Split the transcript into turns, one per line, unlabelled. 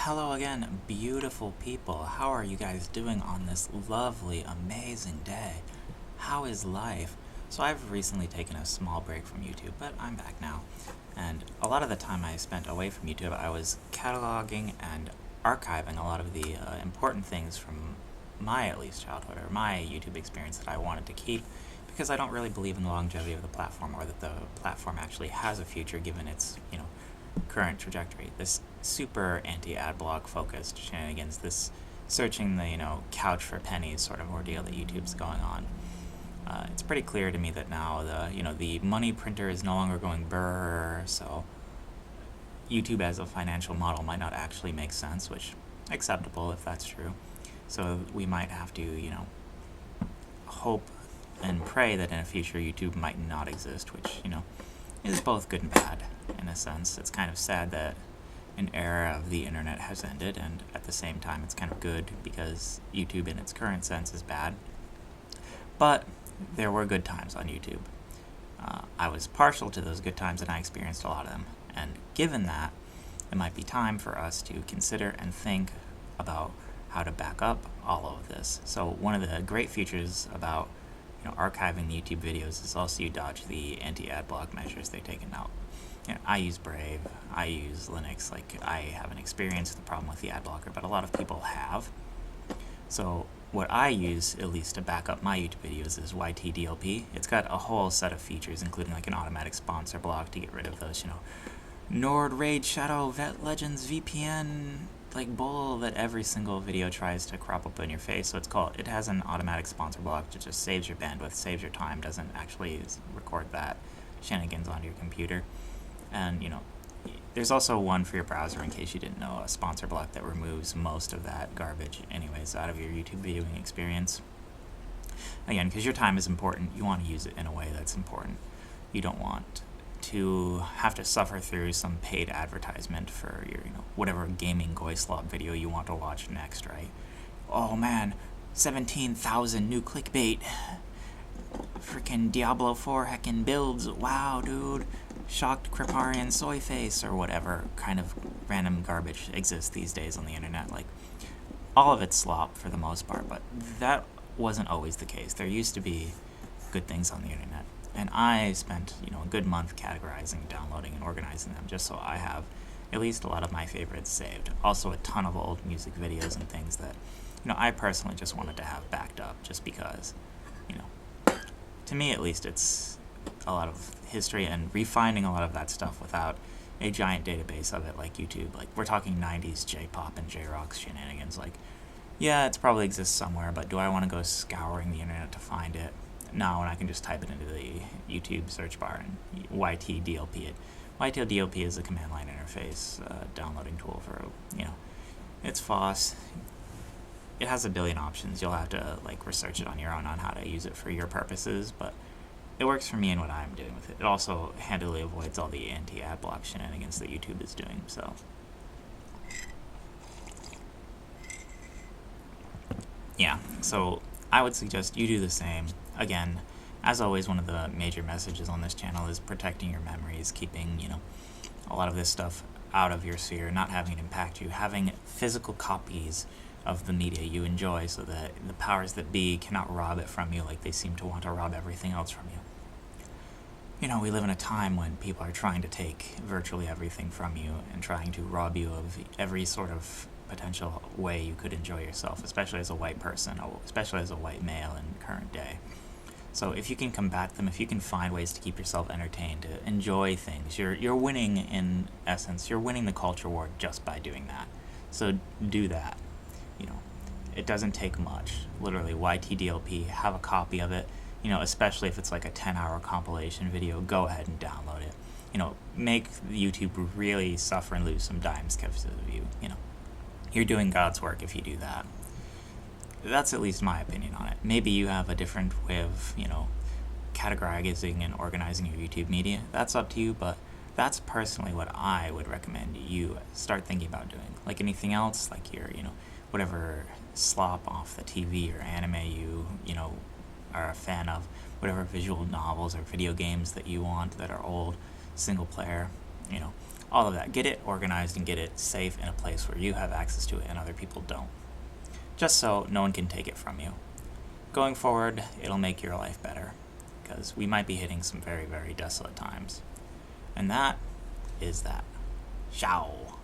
Hello again, beautiful people. How are you guys doing on this lovely, amazing day? How is life? So I've recently taken a small break from YouTube, but I'm back now. And a lot of the time I spent away from YouTube, I was cataloging and archiving a lot of the important things from my, at least, childhood or my YouTube experience that I wanted to keep, because I don't really believe in the longevity of the platform, or that the platform actually has a future given its, current trajectory. This super anti-ad block focused shenanigans, this searching the, couch for pennies sort of ordeal that YouTube's going on. It's pretty clear to me that now the money printer is no longer going brrr, so YouTube as a financial model might not actually make sense, which acceptable if that's true. So we might have to, hope and pray that in a future YouTube might not exist, which, is both good and bad in a sense. It's kind of sad that an era of the internet has ended, and at the same time it's kind of good because YouTube in its current sense is bad. But there were good times on YouTube. I was partial to those good times and I experienced a lot of them. And given that, it might be time for us to consider and think about how to back up all of this. So one of the great features about archiving the YouTube videos is also you dodge the anti-ad block measures they've taken out. I use Brave, I use Linux, I haven't experienced the problem with the ad blocker, but a lot of people have. So what I use, at least to back up my YouTube videos, is YTDLP. It's got a whole set of features, including an automatic sponsor block to get rid of those, Nord, Raid, Shadow, Vet Legends, VPN, bull that every single video tries to crop up in your face. So it has an automatic sponsor block that just saves your bandwidth, saves your time, doesn't actually record that shenanigans onto your computer. And, there's also one for your browser in case you didn't know, a sponsor block that removes most of that garbage anyways out of your YouTube viewing experience. Again, because your time is important, you want to use it in a way that's important. You don't want to have to suffer through some paid advertisement for your, whatever gaming goy slob video you want to watch next, right? Oh man, 17,000 new clickbait. Freaking Diablo 4 heckin' builds. Wow, dude. Shocked Kriparian soy face, or whatever kind of random garbage exists these days on the internet. All of it's slop for the most part, but that wasn't always the case. There used to be good things on the internet. And I spent, a good month categorizing, downloading, and organizing them just so I have at least a lot of my favorites saved. Also a ton of old music videos and things that, I personally just wanted to have backed up just because, to me at least, it's a lot of history and refining a lot of that stuff without a giant database of it like YouTube. We're talking 90s J-pop and J-rock shenanigans. Yeah, it probably exists somewhere, but do I want to go scouring the internet to find it? No, and I can just type it into the YouTube search bar and YTDLP it. YTDLP is a command line interface downloading tool for, it's FOSS. It has a billion options. You'll have to research it on your own on how to use it for your purposes, but it works for me and what I'm doing with it. It also handily avoids all the anti-ad block shenanigans that YouTube is doing, so. Yeah, so I would suggest you do the same. Again, as always, one of the major messages on this channel is protecting your memories, keeping, a lot of this stuff out of your sphere, not having it impact you, having physical copies of the media you enjoy so that the powers that be cannot rob it from you like they seem to want to rob everything else from you. We live in a time when people are trying to take virtually everything from you and trying to rob you of every sort of potential way you could enjoy yourself, especially as a white person, especially as a white male in current day. So if you can combat them, if you can find ways to keep yourself entertained, to enjoy things, you're winning in essence. You're winning the culture war just by doing that. So do that. It doesn't take much. Literally, YTDLP, have a copy of it. Especially if it's a 10-hour compilation video, go ahead and download it. Make YouTube really suffer and lose some dimes because of you. You're doing God's work if you do that. That's at least my opinion on it. Maybe you have a different way of, categorizing and organizing your YouTube media. That's up to you, but that's personally what I would recommend you start thinking about doing. Like anything else, your, whatever slop off the TV or anime you are a fan of, whatever visual novels or video games that you want that are old, single player, all of that. Get it organized and get it safe in a place where you have access to it and other people don't. Just so no one can take it from you. Going forward, it'll make your life better, because we might be hitting some very, very desolate times. And that is that. Ciao.